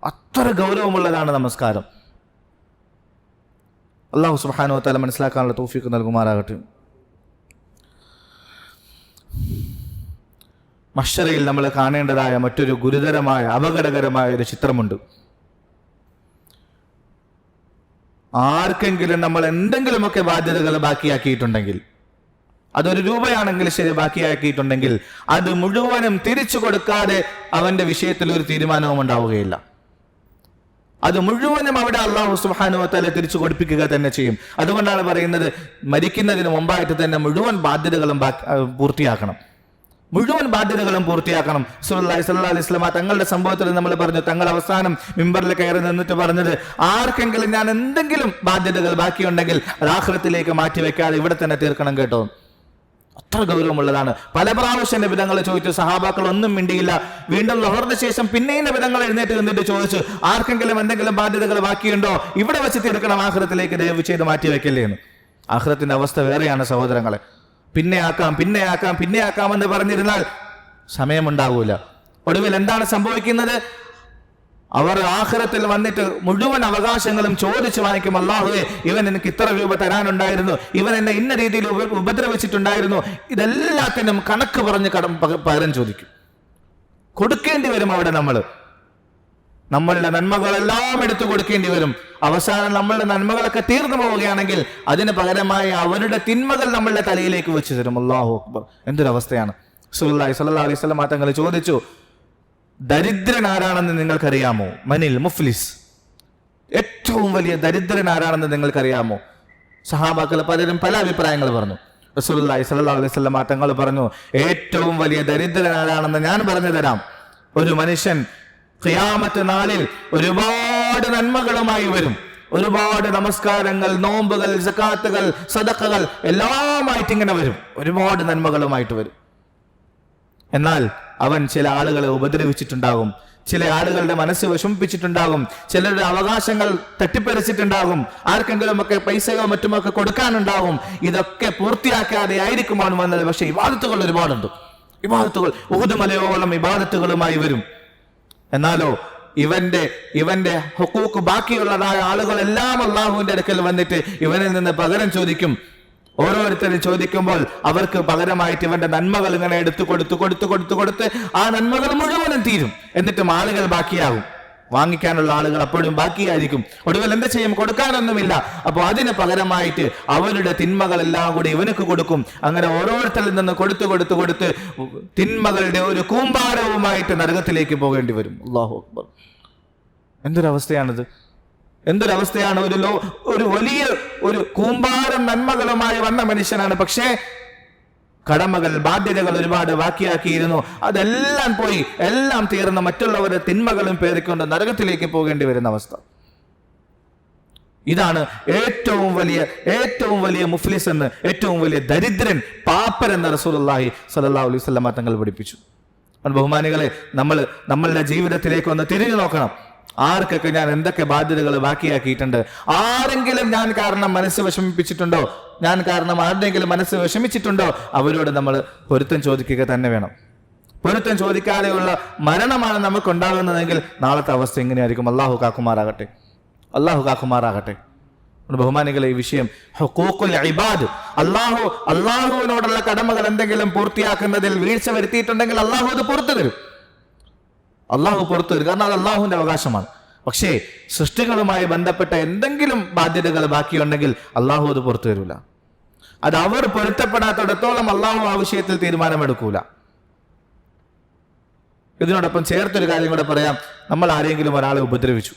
അത്ര ഗൗരവമുള്ളതാണ് നമസ്കാരം. അല്ലാഹു സുബ്ഹാനഹു വ തആല മനസ്സിലാക്കാനുള്ള തൗഫീഖ് നൽകുമാറാകട്ടെ. മഹ്ശറയിൽ നമ്മൾ കാണേണ്ടതായ മറ്റൊരു ഗുരുതരമായ അപകടകരമായ ഒരു ചിത്രമുണ്ട്. ആർക്കെങ്കിലും നമ്മൾ എന്തെങ്കിലുമൊക്കെ ബാധ്യതകൾ ബാക്കിയാക്കിയിട്ടുണ്ടെങ്കിൽ, അതൊരു രൂപയാണെങ്കിൽ ശരി, ബാക്കിയാക്കിയിട്ടുണ്ടെങ്കിൽ അത് മുഴുവനും തിരിച്ചു കൊടുക്കാതെ അവന്റെ വിഷയത്തിൽ ഒരു തീരുമാനവും ഉണ്ടാവുകയില്ല. അത് മുഴുവനും അവിടെ അല്ലാഹു സുബ്ഹാനഹു വ തആല തിരിച്ചു കൊടുപ്പിക്കുക തന്നെ ചെയ്യും. അതുകൊണ്ടാണ് പറയുന്നത്, മരിക്കുന്നതിന് മുമ്പായിട്ട് തന്നെ മുഴുവൻ ബാധ്യതകളും പൂർത്തിയാക്കണം. റസൂലുള്ളാഹി സ്വല്ലല്ലാഹു അലൈഹി വസല്ലം തങ്ങളുടെ സംഭവത്തിൽ നമ്മൾ പറഞ്ഞു, തങ്ങൾ അവസാനം മിമ്പറിൽ കയറി നിന്നിട്ട് പറഞ്ഞത്, ആർക്കെങ്കിലും ഞാൻ എന്തെങ്കിലും ബാധ്യതകൾ ബാക്കിയുണ്ടെങ്കിൽ അത് ആഖിറത്തിലേക്ക് മാറ്റി വെക്കാതെ ഇവിടെ തന്നെ തീർക്കണം കേട്ടോ. അത്ര ഗൗരവമുള്ളതാണ്. പല പ്രാവശ്യം നബി തങ്ങൾ ചോദിച്ചു, സഹാബാക്കൾ ഒന്നും മിണ്ടിയില്ല. വീണ്ടും ളുഹറിന് ശേഷം പിന്നെയും നബി തങ്ങൾ എഴുന്നേറ്റ് നിന്നിട്ട് ചോദിച്ചു, ആർക്കെങ്കിലും എന്തെങ്കിലും ബാധ്യതകൾ ബാക്കിയുണ്ടോ, ഇവിടെ വെച്ച് തീർക്കണം, ആഖിറത്തിലേക്ക് ദയവ് ചെയ്ത് മാറ്റി വെക്കല്ലേ എന്ന്. ആഖിറത്തിന്റെ അവസ്ഥ വേറെയാണ് സഹോദരങ്ങളെ. പിന്നെ ആക്കാം എന്ന് പറഞ്ഞിരുന്നാൽ സമയമുണ്ടാകൂല. ഒടുവിൽ എന്താണ് സംഭവിക്കുന്നത്? അവർ ആഖിറത്തിൽ വന്നിട്ട് മുഴുവൻ അവകാശങ്ങളും ചോദിച്ചു വാങ്ങിക്കും. അല്ലാഹുവേ, ഇവൻ എനിക്ക് ഇത്ര രൂപ തരാനുണ്ടായിരുന്നു, ഇവൻ എന്നെ ഇന്ന രീതിയിൽ ഉപദ്രവിച്ചിട്ടുണ്ടായിരുന്നു, ഇതെല്ലാത്തിനും കണക്ക് പറഞ്ഞ് പകരം ചോദിക്കും. കൊടുക്കേണ്ടി വരും. അവിടെ നമ്മളുടെ നന്മകളെല്ലാം എടുത്തു കൊടുക്കേണ്ടി വരും. അവസാനം നമ്മളുടെ നന്മകളൊക്കെ തീർന്നു പോവുകയാണെങ്കിൽ അതിന് പകരമായി അവരുടെ തിന്മകൾ നമ്മളുടെ തലയിലേക്ക് വെച്ച് തരും. അല്ലാഹു അക്ബർ, എന്തൊരവസ്ഥയാണ്. റസൂലുള്ളാഹി സ്വല്ലല്ലാഹു അലൈഹി വസല്ലം തങ്ങൾ ചോദിച്ചു, ദരിദ്രൻ ആരാണെന്ന് നിങ്ങൾക്കറിയാമോ? മനിൽ മുഫ്ലിസ്, ഏറ്റവും വലിയ ദരിദ്രൻ ആരാണെന്ന് നിങ്ങൾക്കറിയാമോ? സഹാബാക്കൾ പലരും പല അഭിപ്രായങ്ങൾ പറഞ്ഞു. റസൂലുള്ളാഹി സ്വല്ലല്ലാഹു അലൈഹി വസല്ലം തങ്ങൾ പറഞ്ഞു, ഏറ്റവും വലിയ ദരിദ്രൻ ആരാണെന്ന് ഞാൻ പറഞ്ഞു തരാം. ഒരു മനുഷ്യൻ ഖിയാമത്ത് നാളിൽ ഒരുപാട് നന്മകളുമായി വരും. ഒരുപാട് നമസ്കാരങ്ങൾ, നോമ്പുകൾ, സകാത്തുകൾ, സദഖകൾ എല്ലാമായിട്ട് ഇങ്ങനെ വരും. ഒരുപാട് നന്മകളുമായിട്ട് വരും. എന്നാൽ അവൻ ചില ആളുകളെ ഉപദ്രവിച്ചിട്ടുണ്ടാകും, ചില ആളുകളുടെ മനസ്സ് വിഷമിപ്പിച്ചിട്ടുണ്ടാകും, ചിലരുടെ അവകാശങ്ങൾ തട്ടിപ്പറിച്ചിട്ടുണ്ടാകും, ആർക്കെങ്കിലും ഒക്കെ പൈസയോ മറ്റുമൊക്കെ കൊടുക്കാനുണ്ടാകും. ഇതൊക്കെ പൂർത്തിയാക്കാതെ ആയിരിക്കും അവൻ വന്നത്. പക്ഷെ ഇബാദത്തുകൾ ഒരുപാടുണ്ട്. ഉഹുദ് മലയോളം ഇബാദത്തുകളുമായി വരും. എന്നാലോ ഇവന്റെ ഹുക്കൂക്ക് ബാക്കിയുള്ളതായ ആളുകളെല്ലാം അല്ലാഹുവിന്റെ അടുക്കൽ വന്നിട്ട് ഇവനിൽ നിന്ന് പകരം ചോദിക്കും. ഓരോരുത്തരും ചോദിക്കുമ്പോൾ അവർക്ക് പകരമായിട്ട് ഇവന്റെ നന്മകൾ ഇങ്ങനെ എടുത്തു കൊടുത്ത് ആ നന്മകൾ മുഴുവനും തീരും. എന്നിട്ടും ആളുകൾ ബാക്കിയാകും. വാങ്ങിക്കാനുള്ള ആളുകൾ അപ്പോഴും ബാക്കിയായിരിക്കും. ഒടുവിൽ എന്ത് ചെയ്യും? കൊടുക്കാനൊന്നുമില്ല. അപ്പോൾ അതിന് പകരമായിട്ട് അവരുടെ തിന്മകളെല്ലാം കൂടി ഇവനക്ക് കൊടുക്കും. അങ്ങനെ ഓരോരുത്തരിൽ നിന്ന് കൊടുത്ത് തിന്മകളുടെ ഒരു കൂമ്പാരവുമായിട്ട് നരകത്തിലേക്ക് പോകേണ്ടി വരും. അല്ലാഹു അക്ബർ, എന്തൊരവസ്ഥയാണിത്! എന്തൊരവസ്ഥയാണ്! ഒരു വലിയ ഒരു കൂമ്പാരം നന്മകളുമായി വന്ന മനുഷ്യനാണ്. പക്ഷേ കടമകൾ, ബാധ്യതകൾ ഒരുപാട് ബാക്കിയാക്കിയിരുന്നു. അതെല്ലാം പോയി, എല്ലാം തീർന്ന് മറ്റുള്ളവരുടെ തിന്മകളും പേറിക്കൊണ്ട് നരകത്തിലേക്ക് പോകേണ്ടി വരുന്ന അവസ്ഥ. ഇതാണ് ഏറ്റവും വലിയ മുഫ്ലിസ് എന്ന്, ഏറ്റവും വലിയ ദരിദ്രൻ, പാപ്പൻ എന്ന് റസൂലുള്ളാഹി സ്വല്ലല്ലാഹു അലൈഹി വസല്ലം തങ്ങൾ പഠിപ്പിച്ചു. ബഹുമാനികളെ, നമ്മളുടെ ജീവിതത്തിലേക്ക് ഒന്ന് തിരിഞ്ഞു നോക്കണം. ആർക്കൊക്കെ ഞാൻ എന്തൊക്കെ ബാധ്യതകൾ ബാക്കിയാക്കിയിട്ടുണ്ട്? ആരെങ്കിലും ഞാൻ കാരണം മനസ്സ് വിഷമിപ്പിച്ചിട്ടുണ്ടോ? ഞാൻ കാരണം ആരുടെയെങ്കിലും മനസ്സ് വിഷമിച്ചിട്ടുണ്ടോ? അവരോട് നമ്മൾ പൊരുത്തം ചോദിക്കുക തന്നെ വേണം. പൊരുത്തം ചോദിക്കാതെയുള്ള മരണമാണ് നമുക്കുണ്ടാകുന്നതെങ്കിൽ നാളത്തെ അവസ്ഥ എങ്ങനെയായിരിക്കും? അല്ലാഹു കാക്കുമാറാകട്ടെ. ബഹുമാനികളെ, ഈ വിഷയം ഹുഖൂഖുൽ ഇബാദ്, അല്ലാഹുവിനോടുള്ള കടമകൾ എന്തെങ്കിലും പൂർത്തിയാക്കുന്നതിൽ വീഴ്ച വരുത്തിയിട്ടുണ്ടെങ്കിൽ അല്ലാഹു അത് പുറത്തു തരും. കാരണം അത് അല്ലാഹുവിന്റെ അവകാശമാണ്. പക്ഷേ സൃഷ്ടികളുമായി ബന്ധപ്പെട്ട എന്തെങ്കിലും ബാധ്യതകൾ ബാക്കിയുണ്ടെങ്കിൽ അല്ലാഹു അത് പുറത്തു തരൂല. അത് അവർ പൊരുത്തപ്പെടാത്തിടത്തോളം അല്ലാഹു ആ വിഷയത്തിൽ തീരുമാനമെടുക്കൂല. ഇതിനോടൊപ്പം ചേർത്തൊരു കാര്യം കൂടെ പറയാം. നമ്മൾ ആരെങ്കിലും ഒരാളെ ഉപദ്രവിച്ചു,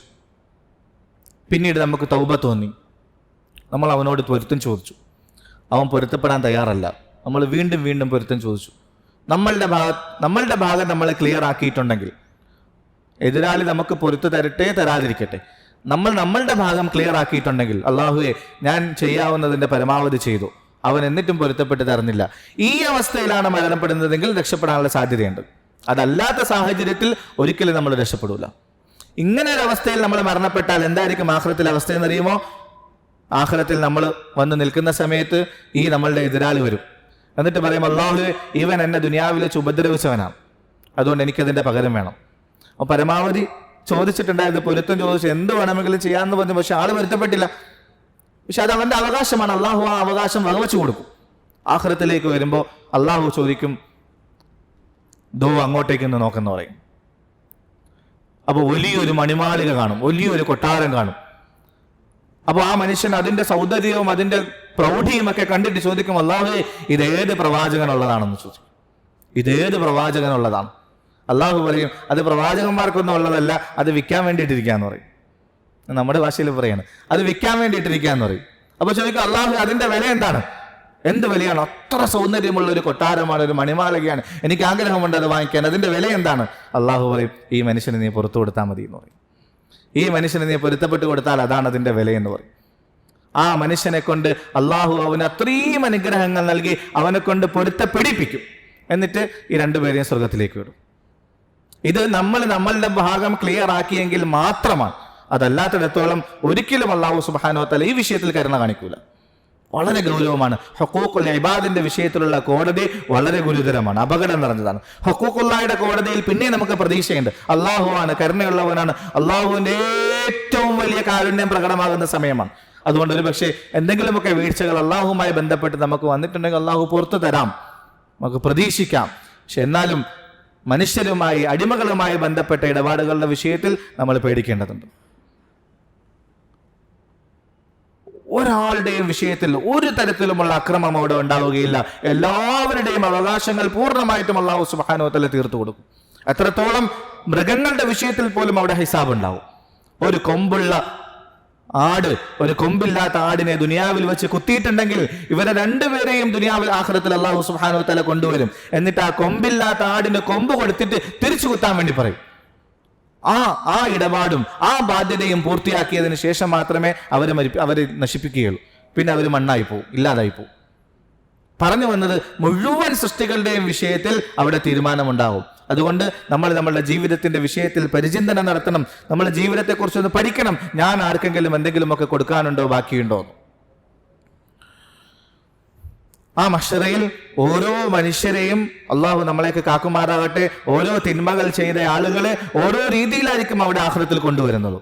പിന്നീട് നമുക്ക് തൗബ തോന്നി, നമ്മൾ അവനോട് പൊരുത്തം ചോദിച്ചു, അവൻ പൊരുത്തപ്പെടാൻ തയ്യാറല്ല, നമ്മൾ വീണ്ടും വീണ്ടും പൊരുത്തം ചോദിച്ചു, നമ്മളുടെ ഭാഗം നമ്മളെ ക്ലിയർ ആക്കിയിട്ടുണ്ടെങ്കിൽ, എതിരാളി നമുക്ക് പൊരുത്ത് തരട്ടെ തരാതിരിക്കട്ടെ, നമ്മളുടെ ഭാഗം ക്ലിയർ ആക്കിയിട്ടുണ്ടെങ്കിൽ, അള്ളാഹുവെ ഞാൻ ചെയ്യാവുന്നതിന്റെ പരമാവധി ചെയ്തു, അവൻ എന്നിട്ടും പൊരുത്തപ്പെട്ട് തരുന്നില്ല, ഈ അവസ്ഥയിലാണ് മരണപ്പെടുന്നതെങ്കിൽ രക്ഷപ്പെടാനുള്ള സാധ്യതയുണ്ട്. അതല്ലാത്ത സാഹചര്യത്തിൽ ഒരിക്കലും നമ്മൾ രക്ഷപ്പെടൂല. ഇങ്ങനെ ഒരു അവസ്ഥയിൽ നമ്മൾ മരണപ്പെട്ടാൽ എന്തായിരിക്കും ആഖിറത്തിലെ അവസ്ഥ എന്നറിയുമോ? ആഖിറത്തിൽ നമ്മൾ വന്ന് നിൽക്കുന്ന സമയത്ത് ഈ നമ്മളുടെ എതിരാളി വരും, എന്നിട്ട് പറയും, അല്ലാഹുവേ ഇവൻ എന്നെ ദുനിയാവിൽ വെച്ച് ഉപദ്രവിച്ചവനാണ്, അതുകൊണ്ട് എനിക്കതിന്റെ പകരം വേണം. അപ്പോൾ പരമാവധി ചോദിച്ചിട്ടുണ്ടായത്, പൊരുത്തം ചോദിച്ചു, എന്ത് വേണമെങ്കിലും ചെയ്യാമെന്ന് പറഞ്ഞു. പക്ഷെ ആള് പൊരുത്തപ്പെട്ടില്ല. പക്ഷെ അത് അവന്റെ അവകാശമാണ്, അള്ളാഹു ആ അവകാശം വകവെച്ചു കൊടുക്കും. ആഖിറത്തിലേക്ക് വരുമ്പോൾ അള്ളാഹു ചോദിക്കും, ദോ അങ്ങോട്ടേക്ക് ഒന്ന് നോക്കെന്ന് പറയും. അപ്പോൾ വലിയൊരു മണിമാളിക കാണും, വലിയൊരു കൊട്ടാരം കാണും. അപ്പോൾ ആ മനുഷ്യൻ അതിന്റെ സൗന്ദര്യവും അതിന്റെ പ്രൗഢിയും ഒക്കെ കണ്ടിട്ട് ചോദിക്കും, അല്ലാഹുവേ ഇതേത് പ്രവാചകനുള്ളതാണെന്ന് ചോദിക്കും. ഇതേത് പ്രവാചകനുള്ളതാണ്? അള്ളാഹു പറയും, അത് പ്രവാചകന്മാർക്കൊന്നും ഉള്ളതല്ല, അത് വിൽക്കാൻ വേണ്ടിയിട്ടിരിക്കാന്ന് പറയും. നമ്മുടെ ഭാഷയിൽ പറയാണ്, അത് വിൽക്കാൻ വേണ്ടിയിട്ടിരിക്കാന്ന് പറയും. അപ്പൊ ചോദിക്കും, അള്ളാഹു അതിന്റെ വില എന്താണ്? എന്ത് വിലയാണ്? അത്ര സൗന്ദര്യമുള്ള ഒരു കൊട്ടാരമാണ്, ഒരു മണിമാളികയാണ്, എനിക്ക് ആഗ്രഹമുണ്ട് അത് വാങ്ങിക്കാൻ, അതിന്റെ വില എന്താണ്? അള്ളാഹു പറയും, ഈ മനുഷ്യന് നീ പുറത്തു കൊടുത്താൽ മതി എന്ന് പറയും. ഈ മനുഷ്യന് നീ പൊരുത്തപ്പെട്ട് കൊടുത്താൽ അതാണ് അതിന്റെ വില എന്ന് പറയും. ആ മനുഷ്യനെ കൊണ്ട് അള്ളാഹു അവന് അത്രയും അനുഗ്രഹങ്ങൾ നൽകി അവനെ കൊണ്ട് പൊരുത്തപ്പെടിപ്പിക്കും. എന്നിട്ട് ഈ രണ്ടുപേരെയും സ്വർഗത്തിലേക്ക് വിടും. ഇത് നമ്മളുടെ ഭാഗം ക്ലിയർ ആക്കിയെങ്കിൽ മാത്രമാണ്. അതല്ലാത്തിടത്തോളം ഒരിക്കലും അള്ളാഹു സുബ്ഹാനഹു വ തആല ഈ വിഷയത്തിൽ കരുണ കാണിക്കൂല. വളരെ ഗൗരവമാണ്. ഹുഖൂഖുൽ ഇബാദിന്റെ വിഷയത്തിലുള്ള കോടതി വളരെ ഗുരുതരമാണ്, അപകടം നിറഞ്ഞതാണ്. ഹുഖൂഖുല്ലാഹിയുടെ കോടതിയിൽ പിന്നെ നമുക്ക് പ്രതീക്ഷയുണ്ട്. അള്ളാഹുവാണ്, കരുണയുള്ളവനാണ്, അള്ളാഹുവിന്റെ ഏറ്റവും വലിയ കാരുണ്യം പ്രകടമാകുന്ന സമയമാണ്. അതുകൊണ്ട് ഒരു പക്ഷേ എന്തെങ്കിലുമൊക്കെ വീഴ്ചകൾ അള്ളാഹുമായി ബന്ധപ്പെട്ട് നമുക്ക് വന്നിട്ടുണ്ടെങ്കിൽ അള്ളാഹു പുറത്തു തരാം, നമുക്ക് പ്രതീക്ഷിക്കാം. പക്ഷെ എന്നാലും മനുഷ്യരുമായി, അടിമകളുമായി ബന്ധപ്പെട്ട ഇടപാടുകളുടെ വിഷയത്തിൽ നമ്മൾ പേടിക്കേണ്ടതുണ്ട്. ഒരാളുടെയും വിഷയത്തിൽ ഒരു തരത്തിലുമുള്ള അക്രമം അവിടെ ഉണ്ടാവുകയില്ല. എല്ലാവരുടെയും അവകാശങ്ങൾ പൂർണ്ണമായിട്ടും അല്ലാഹു സുബ്ഹാനഹു വ തആല തീർത്തു കൊടുക്കും. എത്രത്തോളം മൃഗങ്ങളുടെ വിഷയത്തിൽ പോലും അവിടെ ഹിസാബ് ഉണ്ടാവും. ഒരു കൊമ്പുള്ള ആട് ഒരു കൊമ്പില്ലാത്ത ആടിനെ ദുനിയാവിൽ വെച്ച് കുത്തിയിട്ടുണ്ടെങ്കിൽ ഇവരെ രണ്ടുപേരെയും ദുനിയാവിൽ ആഖിറത്തിൽ അല്ലാഹു സുബ്ഹാനഹു വ തആല കൊണ്ടുവരും. എന്നിട്ട് ആ കൊമ്പില്ലാത്ത ആടിന് കൊമ്പ് കൊടുത്തിട്ട് തിരിച്ചു കുത്താൻ വേണ്ടി പറയും. ആ ഇടപാടും ആ ബാധ്യതയും പൂർത്തിയാക്കിയതിന് ശേഷം മാത്രമേ അവരെ നശിപ്പിക്കുകയുള്ളൂ. പിന്നെ അവർ മണ്ണായി പോവും, ഇല്ലാതായി പോവും. പറഞ്ഞു വന്നത്, മുഴുവൻ സൃഷ്ടികളുടെയും വിഷയത്തിൽ അവിടെ തീരുമാനമുണ്ടാവും. അതുകൊണ്ട് നമ്മൾ നമ്മളുടെ ജീവിതത്തിന്റെ വിഷയത്തിൽ പരിചിന്തനം നടത്തണം. നമ്മുടെ ജീവിതത്തെക്കുറിച്ചൊന്ന് പഠിക്കണം. ഞാൻ ആർക്കെങ്കിലും എന്തെങ്കിലുമൊക്കെ കൊടുക്കാനുണ്ടോ, ബാക്കിയുണ്ടോ? ആ മഹ്ശറയിൽ ഓരോ മനുഷ്യരെയും അള്ളാഹു നമ്മളെയൊക്കെ കാക്കുമാറാകട്ടെ, ഓരോ തിന്മകൾ ചെയ്ത ആളുകളെ ഓരോ രീതിയിലായിരിക്കും അവിടെ ആഖിറത്തിൽ കൊണ്ടുവരുന്നത്.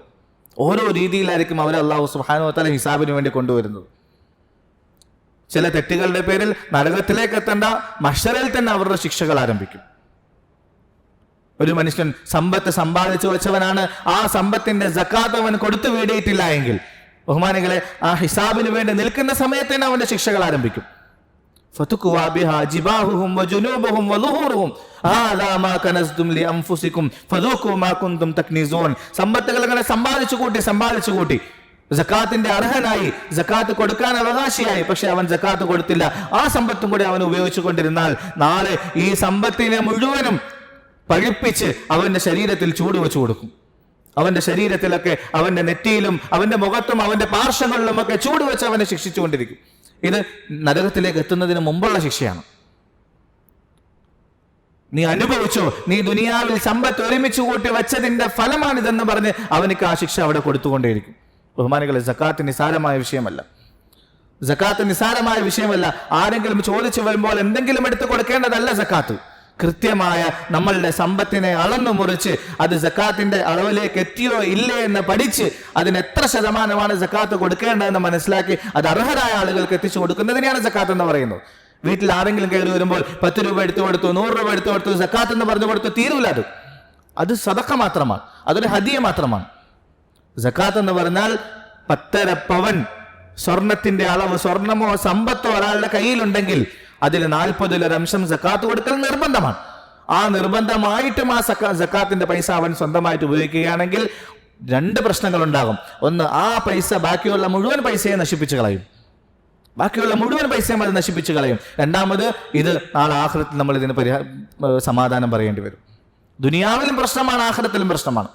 ഓരോ രീതിയിലായിരിക്കും അവരെ അള്ളാഹു സുബ്ഹാനഹു വ തആല ഹിസാബിന് വേണ്ടി കൊണ്ടുവരുന്നത്. ചില തെറ്റുകളുടെ പേരിൽ നരകത്തിലേക്ക് എത്തേണ്ട മഹ്ശറയിൽ തന്നെ അവരുടെ ശിക്ഷകൾ ആരംഭിക്കും. ഒരു മനുഷ്യൻ സമ്പത്ത് സമ്പാദിച്ചു വെച്ചവനാണ്, ആ സമ്പത്തിന്റെ സക്കാത്ത് അവൻ കൊടുത്തു വീടിയിട്ടില്ല എങ്കിൽ ബഹുമാനികളെ, ആ ഹിസാബിന് വേണ്ടി നിൽക്കുന്ന സമയത്ത് തന്നെ അവന്റെ ശിക്ഷകൾ ആരംഭിക്കും. ഫതുഖ്വാ ബിഹാ ജിബാഹുഹും വജുനൂബുഹും വളുഹൂറുഹും ഹാദാ മാ കനസ്തും ലിഅൻഫുസികും ഫദൂഖൂ മാ കുൻതും തക്നിസൂൻ. സമ്പത്തുകൾ അങ്ങനെ സമ്പാദിച്ചു കൂട്ടി സക്കാത്തിന്റെ അർഹനായി, സക്കാത്ത് കൊടുക്കാൻ അവകാശിയായി, പക്ഷെ അവൻ സക്കാത്ത് കൊടുത്തില്ല. ആ സമ്പത്തും കൂടി അവൻ ഉപയോഗിച്ചു കൊണ്ടിരുന്നാൽ നാളെ ഈ സമ്പത്തിനെ മുഴുവനും പഴിപ്പിച്ച് അവന്റെ ശരീരത്തിൽ ചൂട് വെച്ചു കൊടുക്കും. അവന്റെ ശരീരത്തിലൊക്കെ, അവന്റെ നെറ്റിയിലും അവന്റെ മുഖത്തും അവന്റെ പാർശ്വങ്ങളിലും ഒക്കെ ചൂട് വെച്ച് അവനെ ശിക്ഷിച്ചുകൊണ്ടിരിക്കും. ഇത് നരകത്തിലേക്ക് എത്തുന്നതിന് മുമ്പുള്ള ശിക്ഷയാണ്. നീ അനുഭവിച്ചോ, നീ ദുനിയാവിൽ സമ്പത്ത് ഒരുമിച്ച് കൂട്ടി വെച്ചതിന്റെ ഫലമാണിതെന്ന് പറഞ്ഞ് അവനക്ക് ആ ശിക്ഷ അവിടെ കൊടുത്തുകൊണ്ടേയിരിക്കും. ബഹുമാനികളെ, സക്കാത്ത് നിസാരമായ വിഷയമല്ല. സക്കാത്ത് നിസാരമായ വിഷയമല്ല. ആരെങ്കിലും ചോദിച്ചു വരുമ്പോൾ എന്തെങ്കിലും എടുത്തു കൊടുക്കേണ്ടതല്ല സക്കാത്ത്. കൃത്യമായ നമ്മളുടെ സമ്പത്തിനെ അളന്നു മുറിച്ച് അത് സക്കാത്തിന്റെ അളവിലേക്ക് എത്തിയോ ഇല്ലേ എന്ന് പഠിച്ച് അതിന് എത്ര ശതമാനമാണ് സക്കാത്ത് കൊടുക്കേണ്ടതെന്ന് മനസ്സിലാക്കി അത് അർഹരായ ആളുകൾക്ക് എത്തിച്ചു കൊടുക്കുന്നതിനെയാണ് സക്കാത്ത് എന്ന് പറയുന്നത്. വീട്ടിൽ ആരെങ്കിലും കയറി വരുമ്പോൾ 10 രൂപ എടുത്തു കൊടുത്തു, 100 രൂപ എടുത്തു കൊടുത്തു, സക്കാത്ത് എന്ന് പറഞ്ഞു കൊടുത്തു തീരൂല. അത് സദഖ മാത്രമാണ്, അതൊരു ഹദിയ മാത്രമാണ്. സക്കാത്ത് എന്ന് പറഞ്ഞാൽ 10.5 പവൻ സ്വർണത്തിന്റെ അളവ്, സ്വർണമോ സമ്പത്തോ ഒരാളുടെ കയ്യിലുണ്ടെങ്കിൽ അതിൽ 40 സക്കാത്ത് കൊടുക്കൽ നിർബന്ധമാണ്. ആ നിർബന്ധമായിട്ടും ആ സക്കാത്തിന്റെ പൈസ അവൻ സ്വന്തമായിട്ട് ഉപയോഗിക്കുകയാണെങ്കിൽ 2 പ്രശ്നങ്ങൾ ഉണ്ടാകും. ഒന്ന്, ആ പൈസ ബാക്കിയുള്ള മുഴുവൻ പൈസയെ നശിപ്പിച്ചു കളയും. ബാക്കിയുള്ള മുഴുവൻ പൈസയും അത് നശിപ്പിച്ചു കളയും. രണ്ടാമത്, ഇത് നാളെ ആഖിറത്തിൽ നമ്മൾ ഇതിന് സമാധാനം പറയേണ്ടി വരും. ദുനിയാവിലും പ്രശ്നമാണ്, ആഖിറത്തിലും പ്രശ്നമാണ്.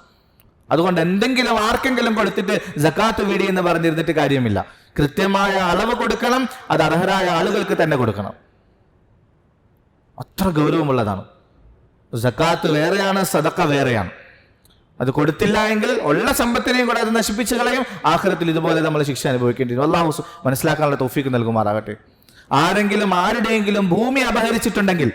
അതുകൊണ്ട് എന്തെങ്കിലും ആർക്കെങ്കിലും കൊടുത്തിട്ട് സക്കാത്ത് വീടി എന്ന് പറഞ്ഞിരുന്നിട്ട് കാര്യമില്ല. കൃത്യമായ അളവ് കൊടുക്കണം, അത് അർഹരായ ആളുകൾക്ക് തന്നെ കൊടുക്കണം. അത്ര ഗൗരവമുള്ളതാണ്. സക്കാത്ത് വേറെയാണ്, സദക്ക വേറെയാണ്. അത് കൊടുത്തില്ല എങ്കിൽ ഉള്ള സമ്പത്തിനെയും കൂടെ അത് നശിപ്പിച്ചു കളയും. ആഖിറത്തിൽ ഇതുപോലെ നമ്മൾ ശിക്ഷ അനുഭവിക്കേണ്ടി വരും. അല്ലാഹു മനസ്സിലാക്കാനുള്ള തൗഫീഖ് നൽകുമാറാകട്ടെ. ആരെങ്കിലും ആരുടെയെങ്കിലും ഭൂമി അപഹരിച്ചിട്ടുണ്ടെങ്കിൽ,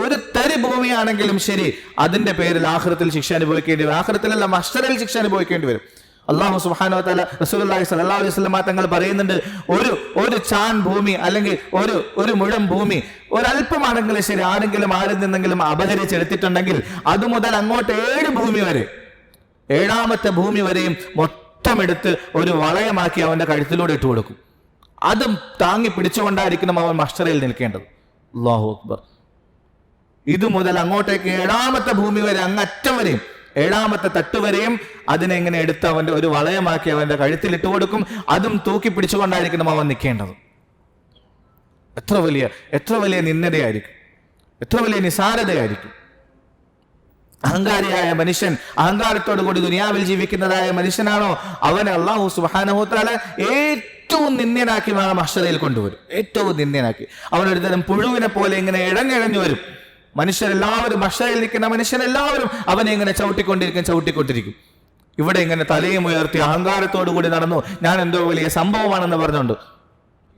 ഒരു തരി ഭൂമിയാണെങ്കിലും ശരി, അതിന്റെ പേരിൽ ആഖിറത്തിൽ ശിക്ഷ അനുഭവിക്കേണ്ടി വരും. ആഖിറത്തിലല്ല, മഹ്ശറിൽ ശിക്ഷ അനുഭവിക്കേണ്ടി വരും. അല്ലാഹു സുബ്ഹാനഹു വ തആല റസൂലുള്ളാഹി സ്വല്ലല്ലാഹു അലൈഹി വസല്ലം തങ്ങൾ പറയുന്നുണ്ട്, ഒരു ചാൻ ഭൂമി അല്ലെങ്കിൽ ഒരു മുഴം ഭൂമി ഒരല്പമാണെങ്കിലും ശരി, ആരെങ്കിലും ആരിൽ നിന്നെങ്കിലും അപഹരിച്ചെടുത്തിട്ടുണ്ടെങ്കിൽ അത് മുതൽ അങ്ങോട്ട് 7 ഭൂമി വരെ, 7ാമത്തെ ഭൂമി വരെയും മൊത്തം എടുത്ത് ഒരു വളയമാക്കി അവന്റെ കഴുത്തിലൂടെ ഇട്ട് കൊടുക്കും. അതും താങ്ങി പിടിച്ചുകൊണ്ടായിരിക്കണം അവൻ മഹ്ശറിൽ നിൽക്കേണ്ടത്. അല്ലാഹു അക്ബർ. ഇത് മുതൽ അങ്ങോട്ടേക്ക് 7ാമത്തെ ഭൂമി വരെ, അങ്ങറ്റം വരെയും 7ാമത്തെ തട്ട് വരെയും അതിനെ ഇങ്ങനെ എടുത്ത് അവന്റെ ഒരു വളയമാക്കി അവന്റെ കഴുത്തിൽ ഇട്ട് കൊടുക്കും. അതും തൂക്കി പിടിച്ചുകൊണ്ടായിരിക്കണം അവൻ നിൽക്കേണ്ടത്. എത്ര വലിയ നിന്ദതയായിരിക്കും, എത്ര വലിയ നിസാരതയായിരിക്കും. അഹങ്കാരിയായ മനുഷ്യൻ, അഹങ്കാരത്തോടു കൂടി ദുനിയാവിൽ ജീവിക്കുന്നതായ മനുഷ്യനാണോ, അവനെ അല്ലാഹു സുബ്ഹാനഹു വ തആല ഏറ്റവും നിന്ദ്യനാക്കി മഹ്ശറിൽ കൊണ്ടുവരും. ഏറ്റവും നിന്ദ്യനാക്കി അവനൊരു തരം പുഴുവിനെ പോലെ ഇങ്ങനെ ഇഴഞ്ഞിഴഞ്ഞു വരും. മനുഷ്യരെല്ലാവരും, മഹ്ശറിൽ നിൽക്കുന്ന മനുഷ്യരെല്ലാവരും അവനെ ഇങ്ങനെ ചവിട്ടിക്കൊണ്ടിരിക്കും. ഇവിടെ ഇങ്ങനെ തലയും ഉയർത്തി അഹങ്കാരത്തോടു കൂടി നടന്നു, ഞാൻ എന്തോ വലിയ സംഭവമാണെന്ന് പറഞ്ഞുകൊണ്ട്.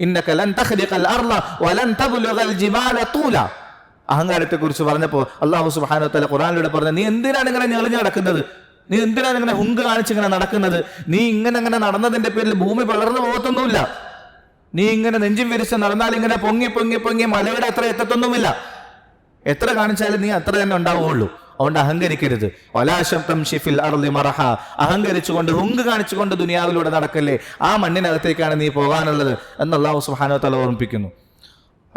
ഇന്നക ലൻ തഖ്ദിഖൽ അർള വലൻ തബ്ലുഗൽ ജിബാല തൂല. അഹങ്കാരത്തെ കുറിച്ച് പറഞ്ഞപ്പോൾ അല്ലാഹു സുബ്ഹാനഹു വ തആല ഖുർആനിലൂടെ പറഞ്ഞു, നീ എന്തിനാണ് ഇങ്ങനെ ഞെളിഞ്ഞു നടക്കുന്നത്? നീ എന്തിനാണ് ഇങ്ങനെ ഹുങ്ക് കാണിച്ച് ഇങ്ങനെ നടക്കുന്നത്? നീ ഇങ്ങനെ നടന്നതിന്റെ പേരിൽ ഭൂമി വളർന്നു പോകത്തൊന്നുമില്ല. നീ ഇങ്ങനെ നെഞ്ചും വിരിച്ച് നടന്നാൽ ഇങ്ങനെ പൊങ്ങി മലയുടെ അത്ര എത്തത്തൊന്നുമില്ല. എത്ര കാണിച്ചാലും നീ അത്ര തന്നെ ഉണ്ടാവുകയുള്ളൂ. അതുകൊണ്ട് അഹങ്കരിക്കരുത്. അഹങ്കരിച്ചുകൊണ്ട്, ഹുങ്ക് കാണിച്ചുകൊണ്ട് ദുനിയാവിലൂടെ നടക്കല്ലേ, ആ മണ്ണിനകത്തേക്കാണ് നീ പോകാനുള്ളത് എന്ന് അല്ലാഹു സുബ്ഹാനഹു വ തആല ഓർമ്മിപ്പിക്കുന്നു.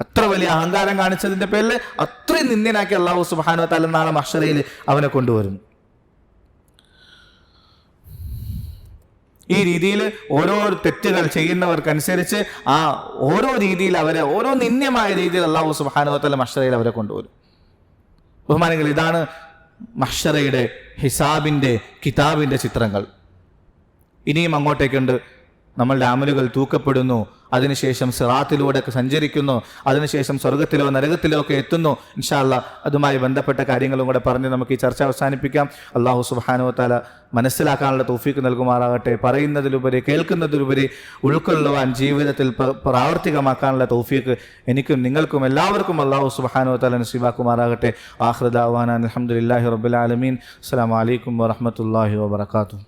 അത്ര വലിയ അഹങ്കാരം കാണിച്ചതിന്റെ പേരിൽ അത്രയും നിന്ദ്യനാക്കി അല്ലാഹു സുബ്ഹാനഹു വ തആല നാളെ മഹ്ശറിൽ അവനെ കൊണ്ടുവരുന്നു. ഈ രീതിയിൽ ഓരോ തെറ്റുകൾ ചെയ്യുന്നവർക്കനുസരിച്ച് ആ ഓരോ രീതിയിൽ അവരെ, ഓരോ നിന്ദ്യമായ രീതിയിൽ അല്ലാഹു സുബ്ഹാനഹു വ തആല മഹ്ശറിൽ അവരെ കൊണ്ടുവരും. ബഹുമാനികൾ, ഇതാണ് മഹ്ശറയുടെ ഹിസാബിന്റെ കിതാബിന്റെ ചിത്രങ്ങൾ. ഇനിയും അങ്ങോട്ടേക്കുണ്ട്. നമ്മളുടെ അമലുകൾ തൂക്കപ്പെടുന്നു, അതിനുശേഷം സിറാത്തിലൂടെ സഞ്ചരിക്കുന്നു, അതിനുശേഷം സ്വർഗത്തിലോ നരകത്തിലോ ഒക്കെ എത്തുന്നു. ഇൻഷാ അല്ലാഹ് അതുമായി ബന്ധപ്പെട്ട കാര്യങ്ങളും കൂടെ പറഞ്ഞ് നമുക്ക് ഈ ചർച്ച അവസാനിപ്പിക്കാം. അല്ലാഹു സുബ്ഹാനഹു വ തആല മനസ്സിലാക്കാനുള്ള തൗഫീഖ് നൽകുമാറാകട്ടെ. പറയുന്നതിലുപരി, കേൾക്കുന്നതിലുപരി ഉൾക്കൊള്ളുവാൻ, ജീവിതത്തിൽ പ്രാവർത്തികമാക്കാനുള്ള തൗഫീഖ് എനിക്കും നിങ്ങൾക്കും എല്ലാവർക്കും അല്ലാഹു സുബ്ഹാനഹു വ തആല നസീബാക്കുമാറാകട്ടെ. ആഖിറു ദഅ്വാനാ അൽഹംദുലില്ലാഹി റബ്ബിൽ ആലമീൻ. അസ്സലാമു അലൈക്കും വറഹ്മത്തുള്ളാഹി വബറകാതുഹു.